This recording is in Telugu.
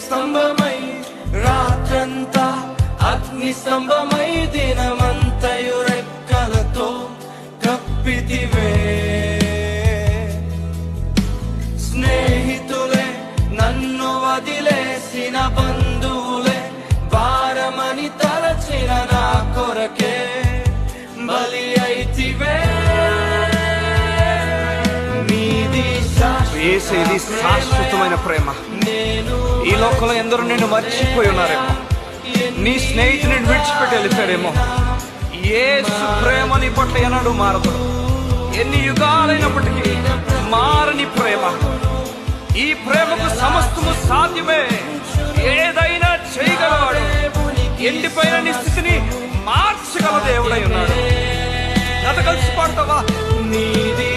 స్తంభమై, రాత్రంతా అగ్ని స్తంభమై, దినమంతయు రెక్కలతో కప్పితివే. స్నేహితులే నన్ను వదిలేసిన బంధువులే, భారమని తలచిన నా కొరకే బలి అయితివే. యేసుది శాశ్వతమైన ప్రేమ. ఈ లోకంలో ఎందరో నిన్ను మర్చిపోయి ఉన్నారేమో, నీ స్నేహితుని విడిచిపెట్టి వెళ్ళిపోయారేమో. యేసు ప్రేమ నీ పట్ల ఎన్నడూ మారదు. ఎన్ని యుగాలైనప్పటికీ మారని ప్రేమ. ఈ ప్రేమకు సమస్తము సాధ్యమే. ఏదైనా చేయగలవాడు. ఎండిపోయిన నీ స్థితిని మార్చగల దేవుడై ఉన్నాడు. కథ కలిసి పాడతావా? నీది